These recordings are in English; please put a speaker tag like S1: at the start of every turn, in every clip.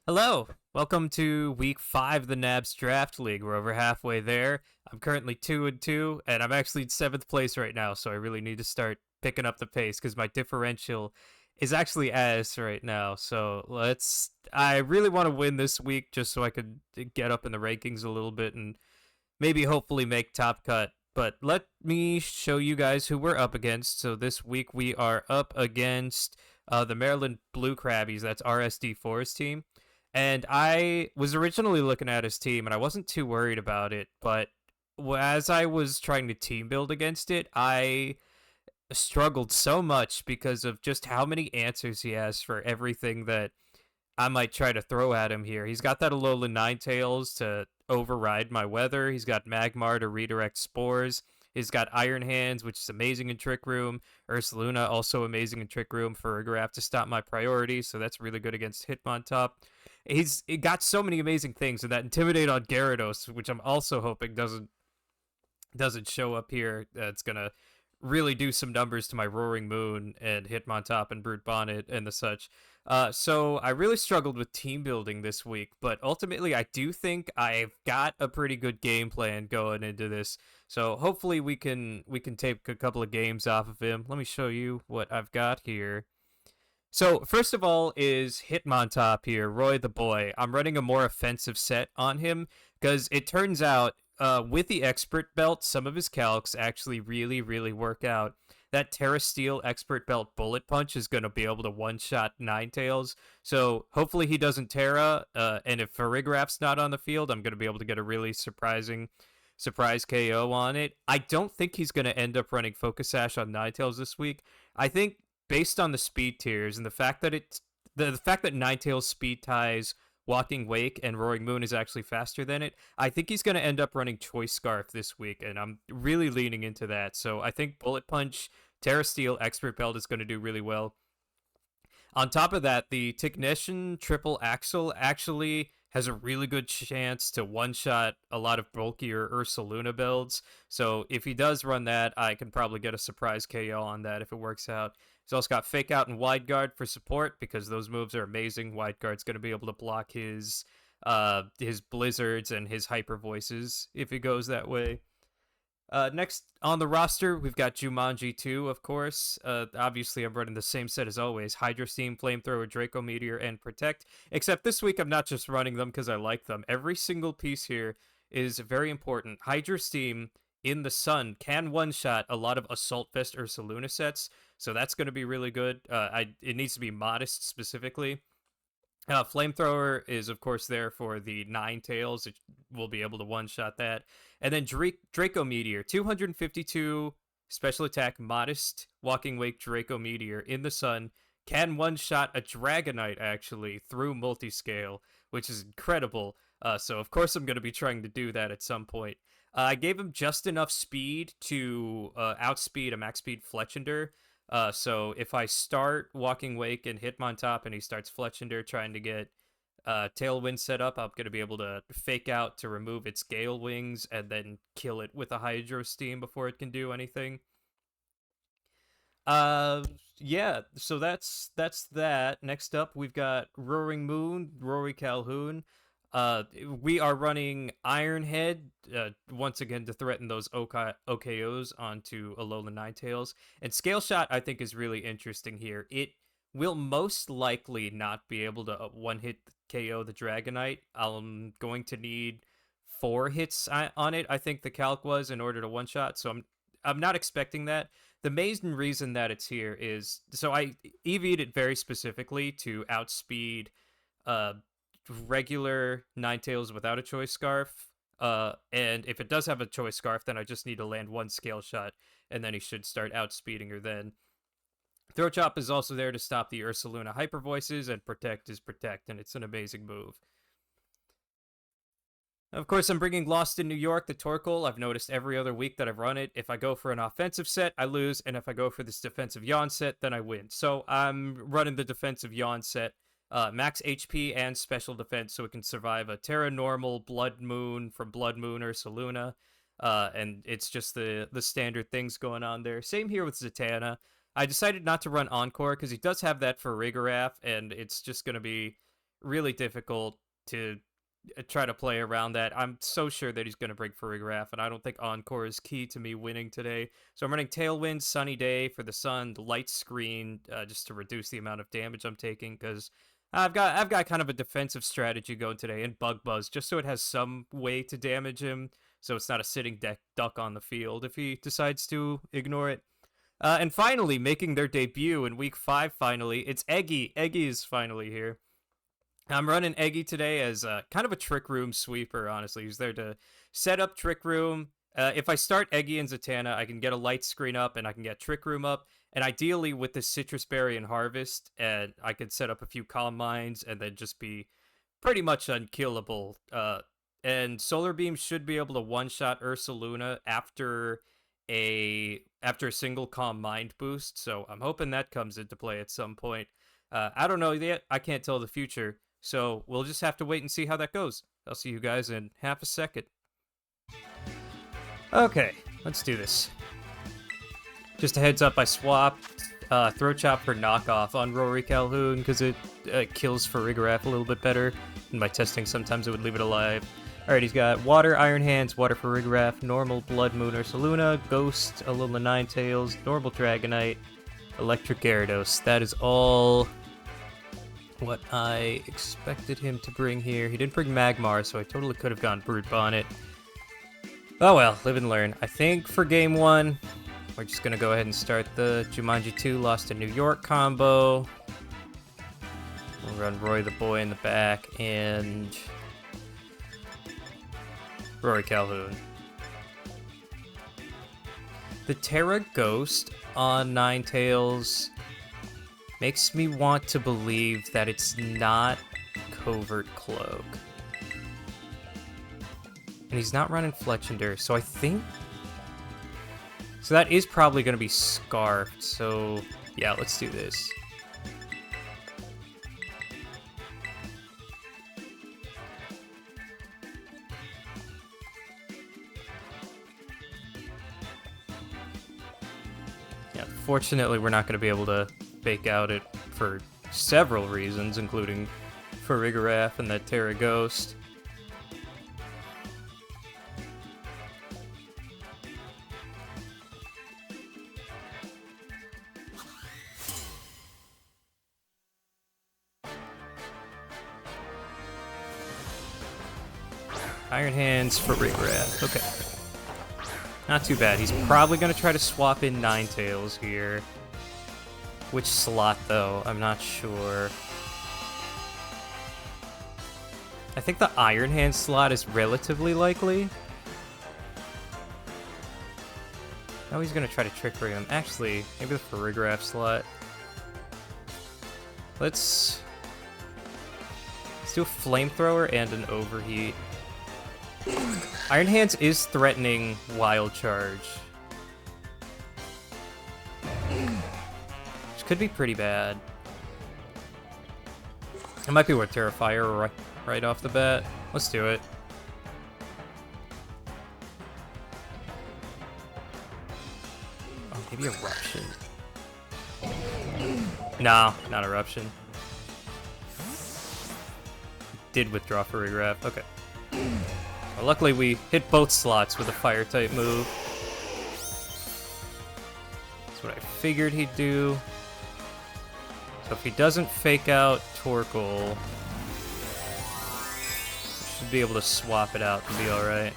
S1: Hello, welcome to week 5 of the NABZ Draft League. We're over halfway there. I'm currently 2-2, and I'm actually in 7th place right now, so I really need to start picking up the pace because my differential is actually ass right now. So I really want to win this week just so I could get up in the rankings a little bit and maybe hopefully make top cut. But let me show you guys who we're up against. So this week we are up against the Maryland Blue Crabbies. That's RSD4's team. And I was originally looking at his team, and I wasn't too worried about it. But as I was trying to team build against it, I struggled so much because of just how many answers he has for everything that I might try to throw at him here. He's got that Alola Ninetales to override my weather. He's got Magmar to redirect spores. He's got Iron Hands, which is amazing in Trick Room. Ursaluna, also amazing in Trick Room for a graph to stop my priority, so that's really good against Hitmontop. He's got so many amazing things, and that Intimidate on Gyarados, which I'm also hoping doesn't show up here. It's gonna really do some numbers to my Roaring Moon and Hitmontop and Brute Bonnet and the such. So I really struggled with team building this week, but ultimately I do think I've got a pretty good game plan going into this. So hopefully we can take a couple of games off of him. Let me show you what I've got here. So first of all is Hitmontop here, Roy the Boy. I'm running a more offensive set on him because it turns out with the Expert Belt, some of his calcs actually really, really work out. That Terra Steel Expert Belt Bullet Punch is going to be able to one-shot Ninetales. So hopefully he doesn't Terra, and if Farigiraf's not on the field, I'm going to be able to get a really surprise KO on it. I don't think he's going to end up running Focus Sash on Ninetales this week. I think based on the speed tiers and the fact that Ninetales speed ties Walking Wake and Roaring Moon is actually faster than it, I think he's going to end up running Choice Scarf this week, and I'm really leaning into that. So I think Bullet Punch, Terra Steel, Expert Belt is going to do really well. On top of that, the Technician Triple Axle actually has a really good chance to one-shot a lot of bulkier Ursaluna builds. So if he does run that, I can probably get a surprise KO on that if it works out. He's also got Fake Out and Wide Guard for support because those moves are amazing. Wide Guard's going to be able to block his Blizzards and his Hyper Voices if he goes that way. Next on the roster, we've got Jumanji 2, of course. Obviously, I'm running the same set as always. Hydro Steam, Flamethrower, Draco Meteor, and Protect. Except this week, I'm not just running them because I like them. Every single piece here is very important. Hydro Steam in the sun can one-shot a lot of Assault Vest Ursaluna sets, so that's going to be really good. It needs to be Modest specifically. Flamethrower is, of course, there for the Ninetales. It will be able to one-shot that. And then Draco Meteor, 252 special attack, modest Walking Wake Draco Meteor in the sun, can one-shot a Dragonite, actually, through multiscale, which is incredible. So, of course, I'm going to be trying to do that at some point. I gave him just enough speed to outspeed a max speed Fletchender. So if I start Walking Wake and Hitmontop and he starts Fletchender trying to get Tailwind set up, I'm going to be able to Fake Out to remove its Gale Wings and then kill it with a Hydro Steam before it can do anything. Yeah, so that's that. Next up, we've got Roaring Moon, Rory Calhoun. We are running Ironhead once again to threaten those OKOs onto Alola Ninetales. And Scale Shot, I think, is really interesting here. It will most likely not be able to one-hit KO the Dragonite. I'm going to need 4 hits on it, I think the calc was, in order to one-shot. So I'm not expecting that. The main reason that it's here is, so I EV'd it very specifically to outspeed regular Ninetales without a Choice Scarf. And if it does have a Choice Scarf, then I just need to land 1 Scale Shot, and then he should start outspeeding her then. Throw Chop is also there to stop the Ursaluna Hyper Voices, and Protect is Protect, and it's an amazing move. Of course, I'm bringing Lost in New York, the Torkoal. I've noticed every other week that I've run it, if I go for an offensive set, I lose, and if I go for this defensive Yawn set, then I win. So I'm running the defensive Yawn set. Max HP and special defense so it can survive a Terra Normal Blood Moon from Blood Moon or Saluna. And it's just the standard things going on there. Same here with Zatanna. I decided not to run Encore because he does have that for Rigoraph, and it's just going to be really difficult to try to play around that. I'm so sure that he's going to bring Farigiraf, and I don't think Encore is key to me winning today. So I'm running Tailwind, Sunny Day for the sun, Light Screen, just to reduce the amount of damage I'm taking, because I've got kind of a defensive strategy going today, and Bug Buzz, just so it has some way to damage him, so it's not a sitting duck on the field if he decides to ignore it. And finally, making their debut in week 5, finally, it's Eggy. Eggy is finally here. I'm running Eggy today as kind of a Trick Room sweeper, honestly. He's there to set up Trick Room. If I start Eggy and Zatanna, I can get a light screen up and I can get Trick Room up. And ideally, with the Citrus Berry and Harvest, and I could set up a few Calm Minds and then just be pretty much unkillable. And Solar Beam should be able to one-shot Ursaluna after a single Calm Mind boost. So I'm hoping that comes into play at some point. I don't know yet. I can't tell the future. So we'll just have to wait and see how that goes. I'll see you guys in half a second. Okay, let's do this. Just a heads up, I swapped Throat Chop for Knockoff on Rory Calhoun because it kills Farigiraf a little bit better. In my testing, sometimes it would leave it alive. Alright, he's got Water, Iron Hands, Water Farigiraf, Normal, Blood Moon, Ursaluna, Ghost, Alola Ninetales, Normal Dragonite, Electric Gyarados. That is all what I expected him to bring here. He didn't bring Magmar, so I totally could have gone Brute Bonnet. Oh well, live and learn. I think for game 1, we're just going to go ahead and start the Jumanji 2 Lost in New York combo. We'll run Roy the Boy in the back and Rory Calhoun. The Terra Ghost on Ninetales makes me want to believe that it's not Covert Cloak. And he's not running Fletchinder, so I think... So that is probably going to be Scarfed, so yeah, let's do this. Yeah, fortunately we're not going to be able to fake out it for several reasons, including Farigiraf and that Terra Ghost. Iron Hands for Farigiraf. Okay. Not too bad. He's probably going to try to swap in Ninetales here. Which slot, though? I'm not sure. I think the Iron Hand slot is relatively likely. Now he's going to try to Trick Room. Actually, maybe the Farigiraf slot. Let's do a Flamethrower and an Overheat. Iron Hands is threatening Wild Charge. Which could be pretty bad. It might be worth Terrifier right off the bat. Let's do it. Oh, maybe Eruption. No, not Eruption. Did withdraw Farigiraf. Okay. Well, luckily we hit both slots with a Fire-type move. That's what I figured he'd do. So if he doesn't fake out Torkoal, we should be able to swap it out and be alright.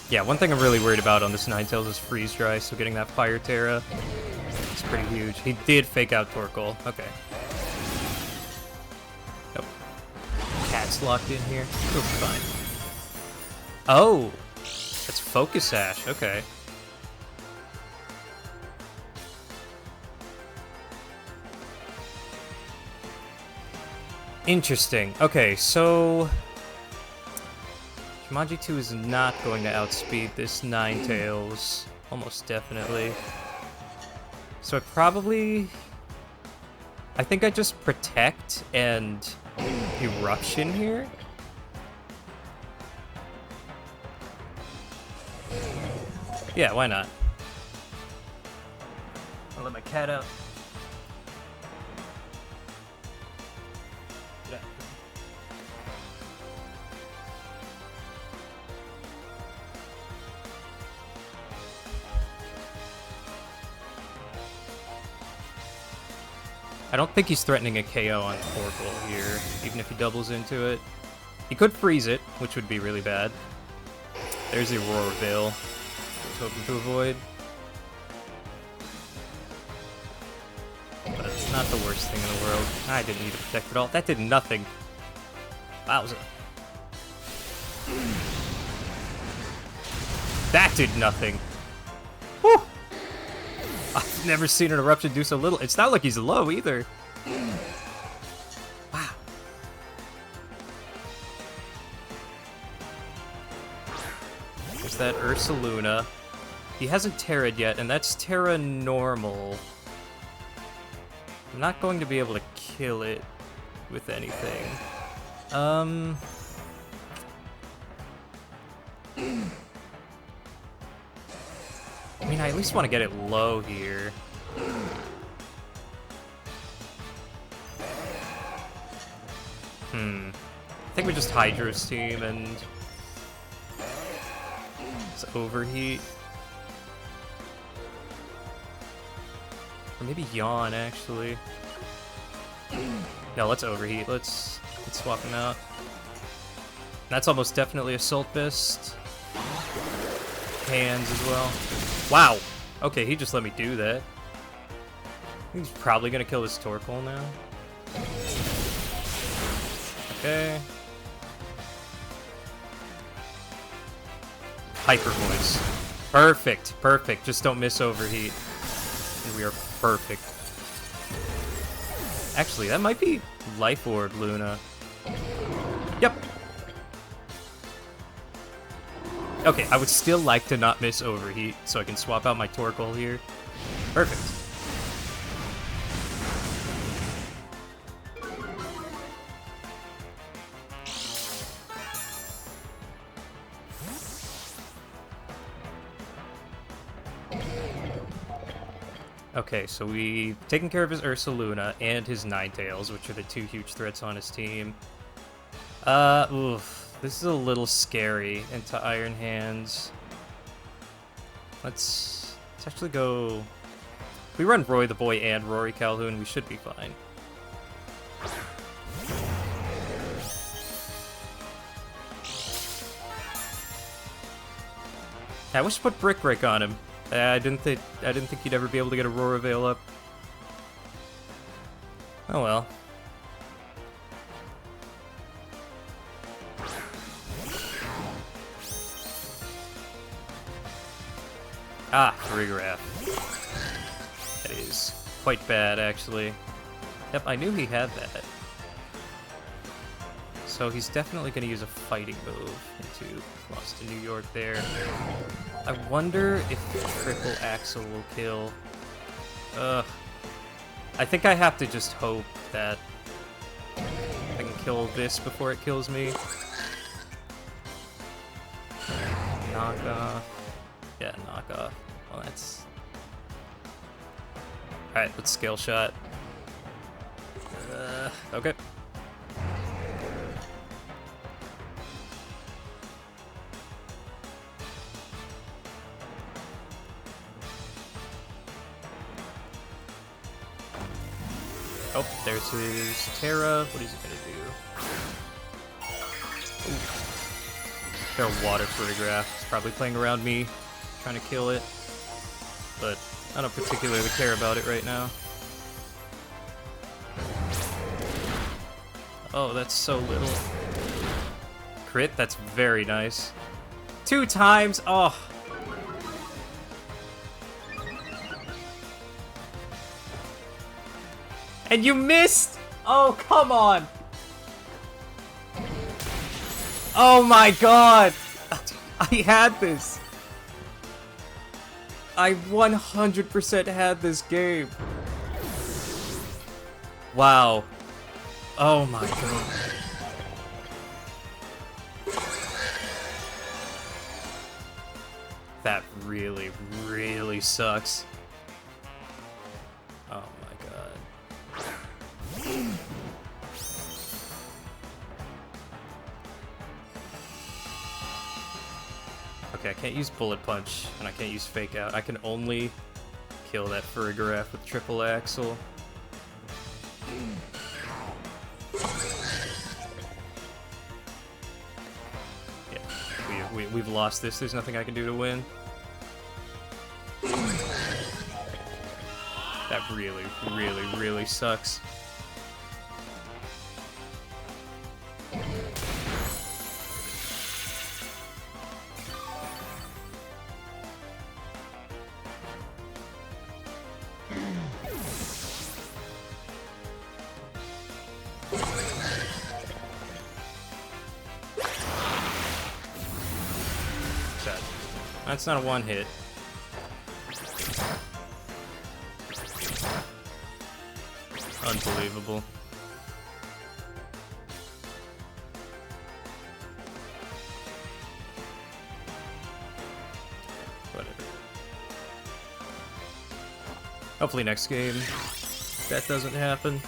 S1: Yeah, one thing I'm really worried about on this Ninetales is Freeze Dry, so getting that Fire Terra is pretty huge. He did fake out Torkoal. Okay. Nope. Cat's locked in here. It'll be fine. Oh! That's Focus Sash. Okay. Interesting. Okay, so Jumanji 2 is not going to outspeed this Ninetales. Almost definitely. So I think I just Protect and Eruption here. Yeah, why not? I'll let my cat out. I don't think he's threatening a KO on Torkoal here, even if he doubles into it. He could freeze it, which would be really bad. There's the Aurora Veil. I was hoping to avoid. But it's not the worst thing in the world. I didn't need to protect it all. That did nothing. Wowza. That did nothing. Whew. I've never seen an eruption do so little. It's not like he's low either. Wow. There's that Ursaluna. He hasn't Terra'd yet, and that's Terra normal. I'm not going to be able to kill it with anything. I mean, I at least want to get it low here. I think we just Hydra's team and it's overheat. Or maybe Yawn, actually. No, let's overheat. Let's swap him out. That's almost definitely Assault Fist. Hands as well. Wow. Okay, he just let me do that. He's probably gonna kill this Torkoal now. Okay. Hyper Voice. Perfect. Perfect. Just don't miss overheat. And we are perfect. Actually, that might be Life Orb Luna. Yep. Okay, I would still like to not miss overheat, so I can swap out my Torkoal here. Perfect. Okay, so we've taken care of his Ursaluna and his Ninetales, which are the two huge threats on his team. Oof. This is a little scary into Iron Hands. Let's actually go... If we run Roy the Boy and Rory Calhoun, we should be fine. I wish to put Brick Break on him. I didn't think he'd ever be able to get Aurora Veil up. Oh well. Ah, Choreograph. That is quite bad, actually. Yep, I knew he had that. So he's definitely going to use a fighting move into Lost in New York there. I wonder if Triple Axle will kill. I think I have to just hope that I can kill this before it kills me. Knock off. Yeah, knock off. Well, that's... Alright, let's Scale Shot. Okay. Oh, there's his Terra. What is he gonna do? Ooh. Terra Water Choreograph. He's probably playing around me, trying to kill it. But I don't particularly care about it right now. Oh, that's so little. Crit, that's very nice. 2 times, oh. And you missed! Oh, come on! Oh my god! I had this! I 100% had this game. Wow. Oh my god. That really, really sucks. Okay, I can't use Bullet Punch, and I can't use Fake Out. I can only kill that Furigiraf with Triple Axle. Yeah, we've lost this. There's nothing I can do to win. That really, really, really sucks. That's not a one hit. Unbelievable. Whatever. Hopefully next game that doesn't happen.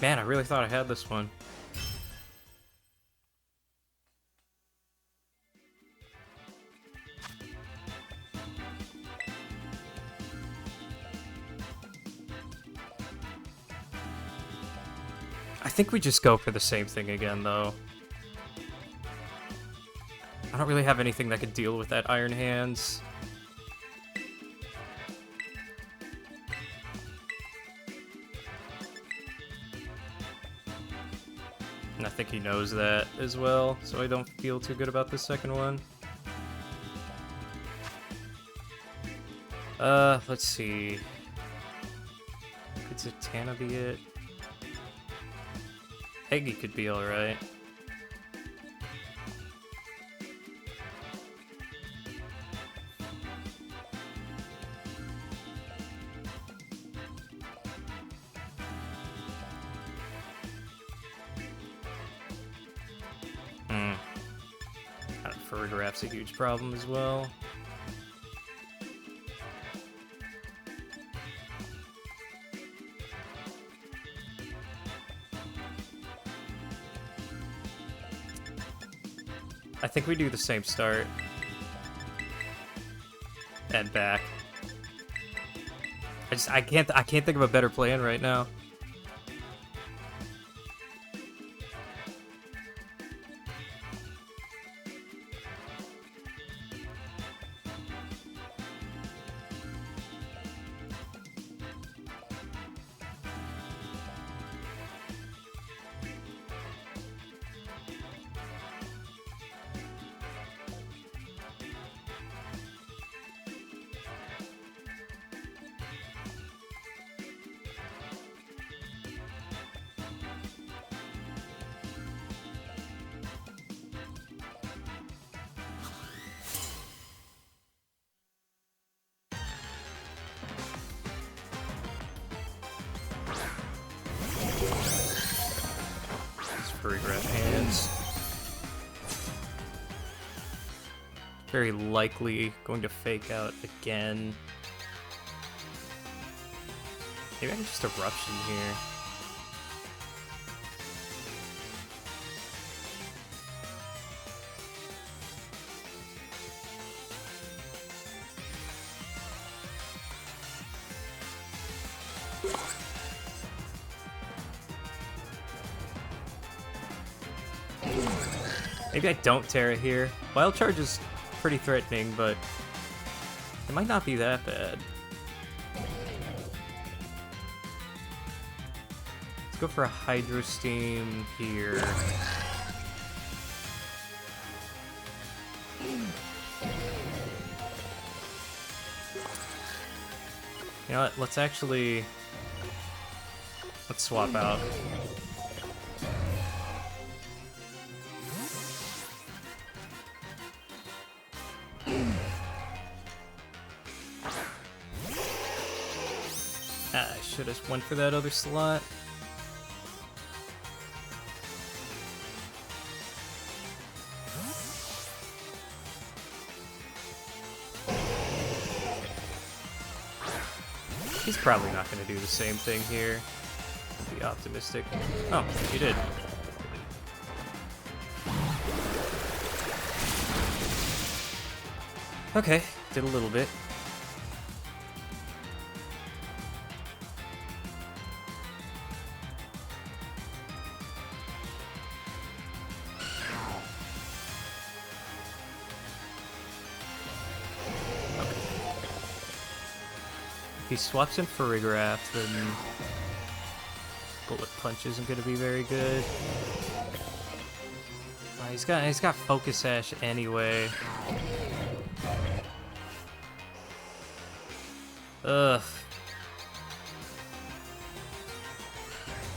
S1: Man, I really thought I had this one. I think we just go for the same thing again, though. I don't really have anything that could deal with that Iron Hands. And I think he knows that as well, so I don't feel too good about this second one. Let's see. Could Zatanna be it? Peggy could be alright. Furigiraf's a huge problem as well. I think we do the same start. And back. I can't think of a better plan right now. Furigiraf hands. Very likely going to Fake Out again. Maybe I can just Eruption here. Maybe I don't Terra here. Wild Charge is pretty threatening, but it might not be that bad. Let's go for a Hydro Steam here. You know what? Let's swap out. I should have went for that other slot. He's probably not going to do the same thing here. Be optimistic. Oh, he did. Okay, did a little bit. If he swaps in for Rigoraph, then Bullet Punch isn't going to be very good. He's got Focus Sash anyway. Ugh.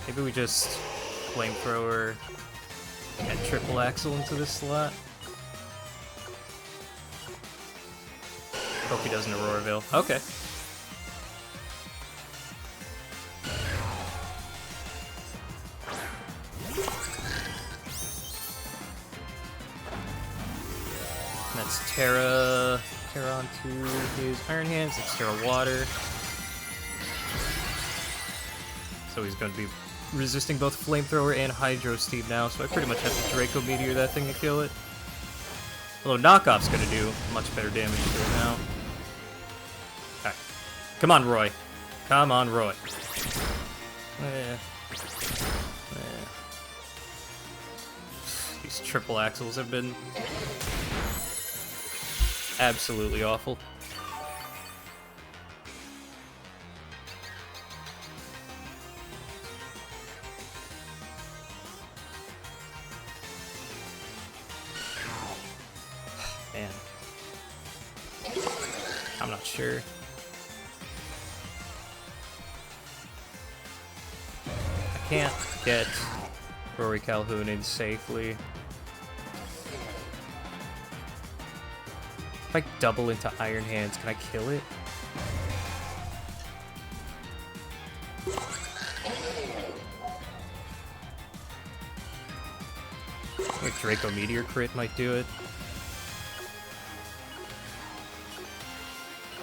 S1: Maybe we just Flamethrower and Triple Axle into this slot. Hope he doesn't Auroraville. Okay. That's Terra onto his Iron Hands. It's Terra Water. So he's going to be resisting both Flamethrower and Hydro Steam now, so I pretty much have to Draco Meteor that thing to kill it. Although Knockoff's going to do much better damage to it now. Alright. Come on, Roy. Come on, Roy. These triple axles have been absolutely awful. Man. I'm not sure. I can't get Rory Calhoun in safely. If I double into Iron Hands, can I kill it? I think Draco Meteor crit might do it.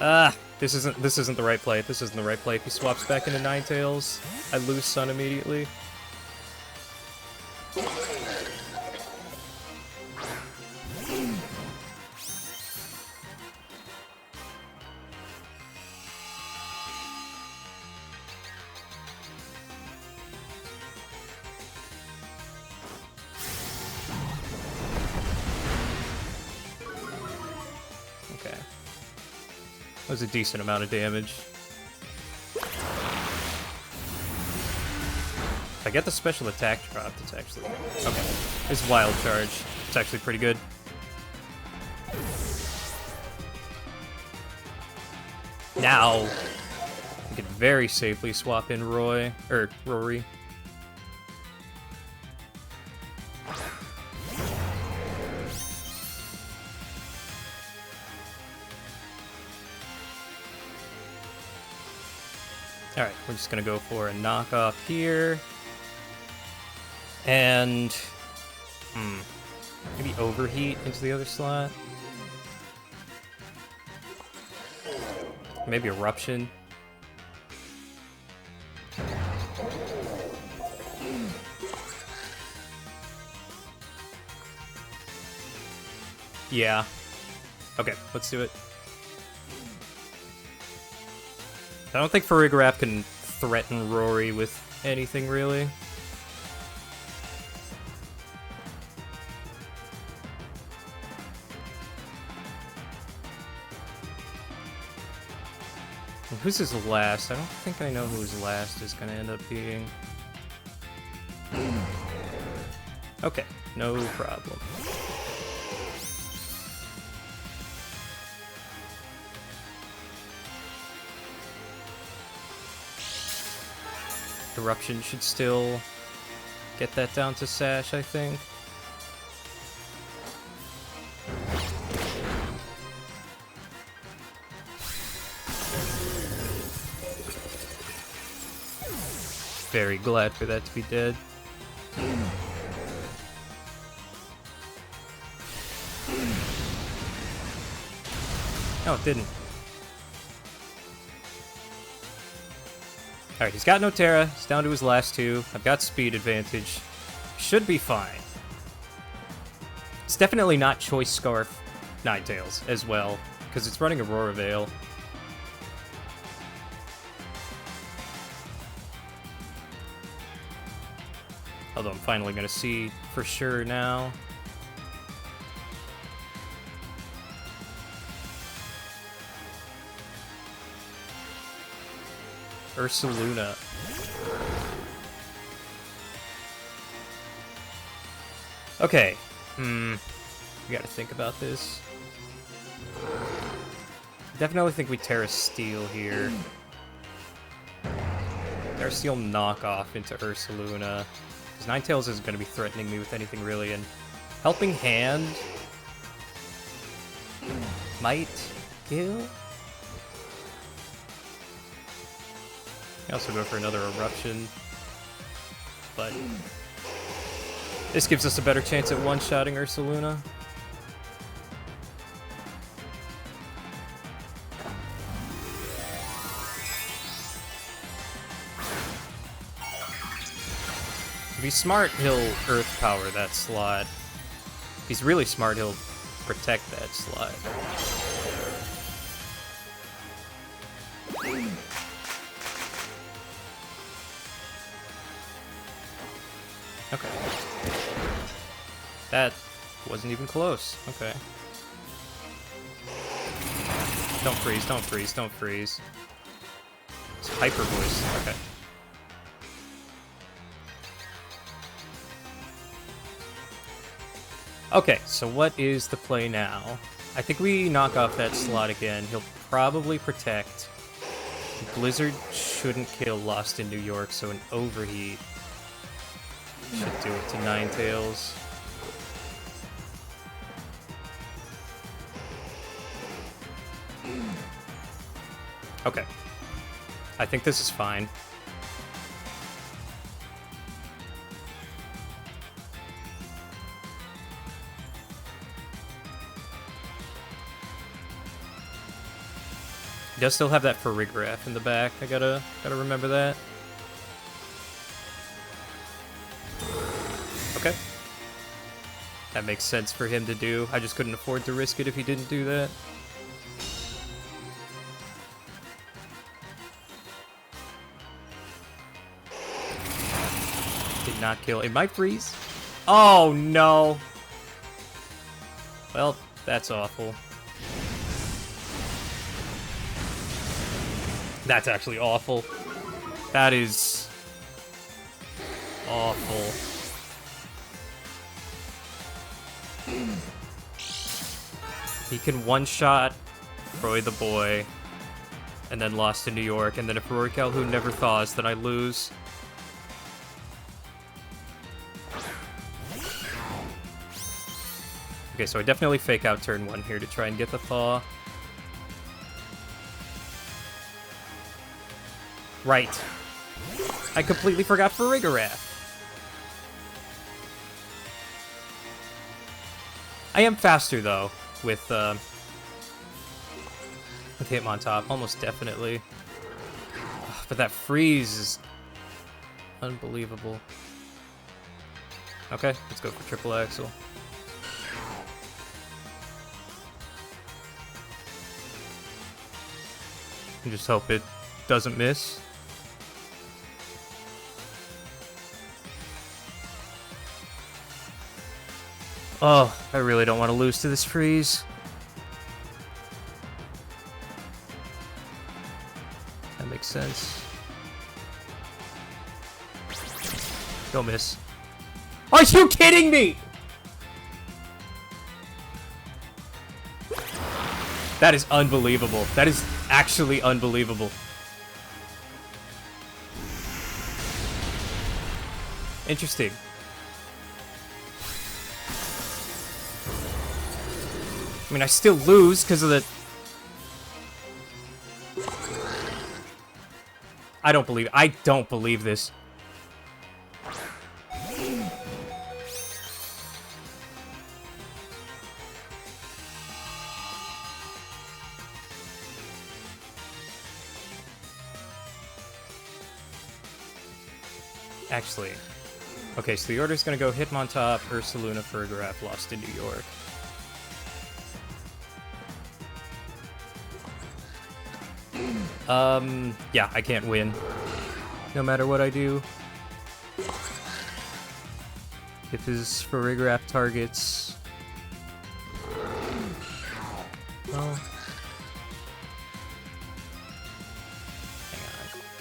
S1: Ah, this isn't the right play. This isn't the right play. If he swaps back into Ninetales, I lose Sun immediately. Okay. That was a decent amount of damage. If I get the special attack dropped, it's actually... Okay. It's Wild Charge. It's actually pretty good. Now, we can very safely swap in Rory. Alright, we're just gonna go for a knockoff here. And... maybe Overheat into the other slot. Maybe Eruption. Yeah. Okay, let's do it. I don't think Farigiraf can threaten Rory with anything, really. And who's his last? I don't think I know who his last is going to end up being. Okay, no problem. Eruption should still get that down to Sash, I think. Very glad for that to be dead. No, it didn't. Alright, he's got no Terra. He's down to his last two. I've got speed advantage. Should be fine. It's definitely not Choice Scarf Ninetales as well, because it's running Aurora Veil. Although I'm finally going to see for sure now. Ursaluna. Okay. We gotta think about this. Definitely think we Terra Steel here. Terra Steel knockoff into Ursaluna. Because Ninetales isn't gonna be threatening me with anything really, and Helping Hand might kill? I also go for another Eruption, but this gives us a better chance at one-shotting Ursaluna. If he's smart, he'll Earth Power that slot. If he's really smart, he'll protect that slot. Okay. That wasn't even close. Okay. Don't freeze, don't freeze, don't freeze. It's Hyper Voice. Okay. Okay, so what is the play now? I think we knock off that slot again. He'll probably protect. Blizzard shouldn't kill Lost in New York, so an Overheat should do it to Ninetales. Okay. I think this is fine. He does still have that Farigiraf in the back. I gotta remember that. Okay. That makes sense for him to do. I just couldn't afford to risk it if he didn't do that. Did not kill. It might freeze. Oh, no. Well, that's awful. That's actually awful. That is awful. He can one-shot Roy the Boy, and then Lost in New York, and then if Rory Calhoun never thaws, then I lose. Okay, so I definitely fake out turn 1 here to try and get the thaw. Right. I completely forgot Farigiraf. I am faster, though, with Hitmontop, almost definitely. But that freeze is unbelievable. Okay, let's go for triple axle. And just hope it doesn't miss. Oh, I really don't want to lose to this freeze. That makes sense. Don't miss. Are you kidding me? That is unbelievable. That is actually unbelievable. Interesting. I mean, I still lose because of the... I don't believe this. Actually, okay, so the order's gonna go Hitmontop, Ursaluna, Fergaraf, lost to New York. Yeah, I can't win. No matter what I do. If his Fergaraf targets... Oh. Hang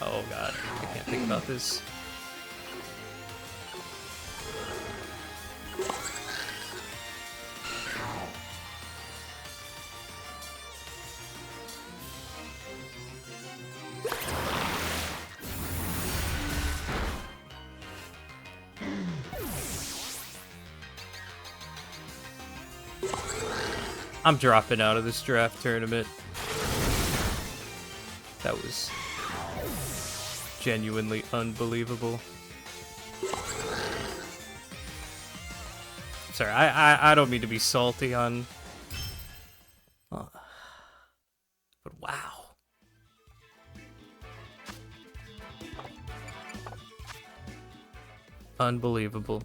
S1: on. Oh god, I can't think about this. I'm dropping out of this draft tournament. That was genuinely unbelievable. Sorry, I don't mean to be salty on... But wow. Unbelievable.